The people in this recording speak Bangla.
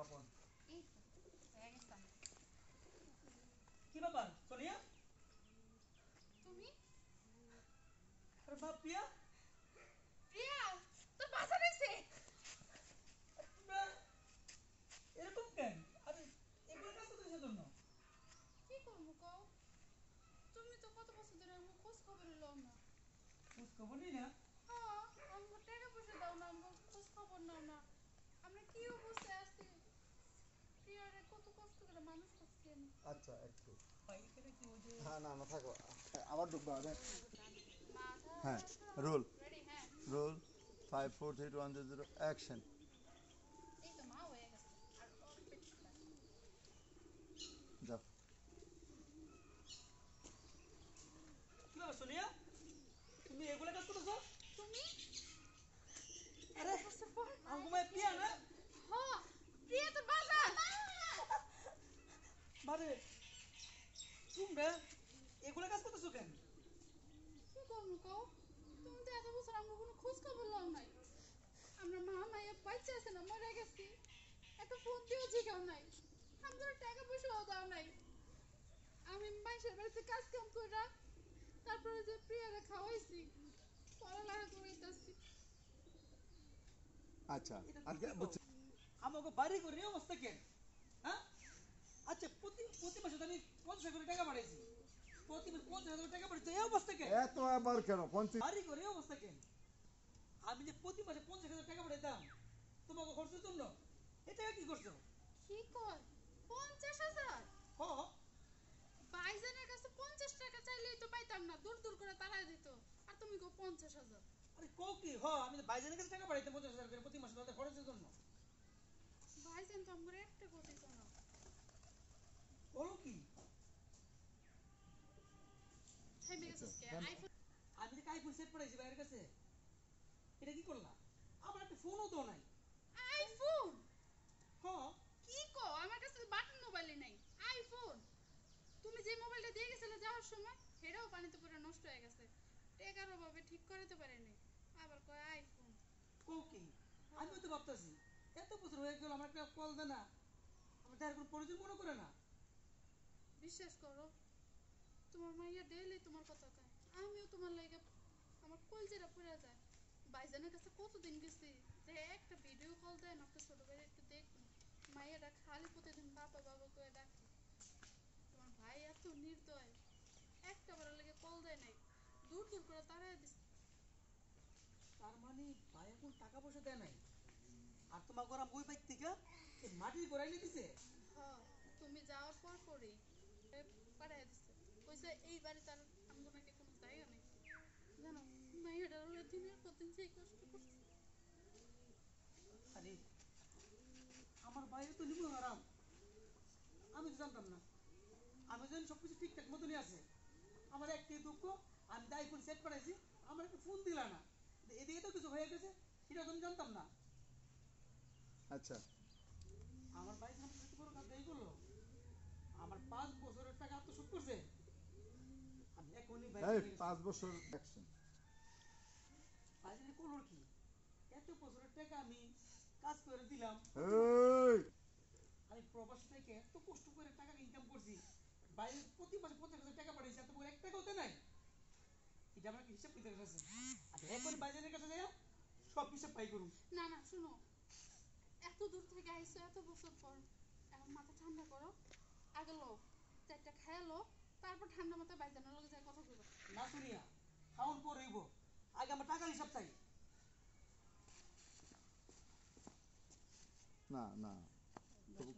আপন এই তো হয়ে গেছে। কি ব্যাপার সোনিয়া? তুমি আরে বাপ প্রিয়া, প্রিয়া তোর বাসা রইছে। তোমরা এরকম কেন? আরে এগুলো কাজ করতেছ জন্য কি করবো কও? তুমি তো কত বছর ধরে আমার খোঁজ খবর লও না। খোঁজ খবর নেই না। হ্যাঁ, আমাকে টাকা পয়সা দাও না, আমাকে খোঁজ খবর নাও না। আমরা কি অবস্থায় আছি? প্রিয়ারে কত কষ্ট করে মানুষ করছি আমি। আচ্ছা একটু ভাই এখানে কি ওই যে হ্যাঁ না না থাকো আবার ঢুকবা মাথা হ্যাঁ রোল রেডি? হ্যাঁ, রোল 5 4 3 2 1 0 অ্যাকশন এই তো মা হয়ে গেছে। আর অল্প একটু বাকি। যাও কি ব্যাপার সোনিয়া, তুমি এগুলো কাজ করতেছ? তুমি আরে এত বছর পর আঙ্গুমায় প্রিয়া না? হ্যাঁ, প্রিয়া তোর বাবা। মানে তোমরা এগুলো কাজ করতেছো কেন? কি করবো কও? তুমি তো এত বছর আমরা কোনো খোঁজ খবর লও নাই। আমরা মা মাইয়া বাচ্চা আছে না, মরে গেছি। একটা ফোন দিয়েও জিগাও নাই। আমরা টাকা পয়সাও দাও নাই। আমি মাইশের বাড়িতে কাজ কাম কইরা তারপরে যে প্রিয়ারে খাওয়াইছি, পড়ালেখা করাইতাছি। আচ্ছা এটা আর তুমি কি বুঝছি কও? আমাকে বাড়ি করে এই অবস্থা কেন? হ্যাঁ, আচ্ছা প্রতি প্রতি মাসে তো আমি 50 করে টাকা পাঠাইছি, প্রতি মাসে 50,000 টাকা পাঠাইছি, এই অবস্থা কেন? এত আবার কেন 50 বাড়ি করে এই অবস্থা কেন? আমি যে প্রতি মাসে 50,000 টাকা পাঠাইতাম তোমাকে খরচের জন্য, এই টাকা কি করছো? কি কয়? 50,000? হ, ভাইজানের কাছে 50 টাকা চাইলেই তো পাইতাম না, দূর দূর করে তাড়াই দিত। আর তুমি কো 50,000? আরে কও কি? হ, আমি তো ভাইজানের কাছে টাকা পাঠাইতাম 50,000 করে প্রতি মাসে তাদের খরচের জন্য। ভাইজান তো আমার একটা কথা শোনো। বলো কি? থেমে গেছিস কে? কেন? আইফোন আমি যে আইফোন সেট পাঠাইছি ভাইয়ের কাছে, এটা কি করলা? আমার একটা ফোনও তো নাই। আইফোন? হ, কি কো? আমার কাছে বাটন মোবাইলই নাই। আইফোন? তুমি যে মোবাইলটা দিয়ে গেছিলে যাওয়ার সময়, সেটাও পানিতে পুরো নষ্ট হয়ে গেছে। টেকার অভাবে ঠিক করতে পারেনি। আবার কয় আইফোন। কও কি? আমিও তো ভাবতেছি এত বছর হয়ে গেল আমার একটা কল দেয় না, আমার তার কোনো প্রয়োজন মনে করে না। বিশ্বাস করো, তোমার মাইয়া ডেইলি তোমার কথা কয়। আমিও তোমার লাগে আমার কলজেরা পুড়ে যায়। ভাইজানের কাছে কতদিন গেছি যে একটা ভিডিও কল দেয় না, একটা ছোট ভাই একটু দেখুন। মাইয়াটা খালি প্রতিদিন বাবা বাবা করে ডাকে। তোমার ভাই এত নির্দয়, একটা বার লাগে কল দেয় নাই, দূর দূর করে তাড়াই দিচ্ছে। তার মানে ভাই এখন টাকা পয়সা দেয় নাই, আর তোমার ঘর বই পাই থেকে এই মাটির গড়াইলে দিছে। হ্যাঁ, তুমি যাওয়ার পর পরেই পাঠাই দিচ্ছে। কইছে এই বাড়ি তার আমগো নাকি কোনো জায়গা নেই। জানো, মাইয়াটার ওরা দিনের পর দিন সেই কষ্ট করছে। আরে আমার বাইরে তো নিবো আরাম, আমি তো জানতাম না। আমি জানি সবকিছু ঠিকঠাক মতনই আছে। আমার একটাই দুঃখ, আমি তো আইফোন সেট পাঠাইছি, আমার একটা ফোন দিলা না। এদিকে তো কিছু হয়ে গেছে, সেটা তো আমি জানতাম না। আচ্ছা আমার ভাই আমার সাথে বড় কাজ এই করলো, আমার 5 বছরের টাকা আত্মসাৎ করছে। আমি এখনই ভাই এই 5 বছর অ্যাকশন ভাইজানের করলো কি? এত বছরের টাকা আমি কাজ করে দিলাম, এই আমি প্রবাস থেকে এত কষ্ট করে টাকা ইনকাম করছি, বাইরে প্রতি মাসে 50,000 টাকা পাঠাইছি, এত বড় এক টাকাও তো নাই। এটা আমার একটা হিসাব নিতে আছে। আর এখন বাইজানের কাছে যাই সব হিসাব পাই করুন। না না, শুনো, এত দূর থেকে আইসো এত বছর পর, এখন মাথা ঠান্ডা করো। আগে লো, চারটা খায়া লো, তারপর ঠান্ডা মাথায় বাইজানের লগে যায় কথা কইবা। না শুনিয়া খাওয়ান পর হইব, আগে আমার টাকার হিসাব চাই। না না তুমি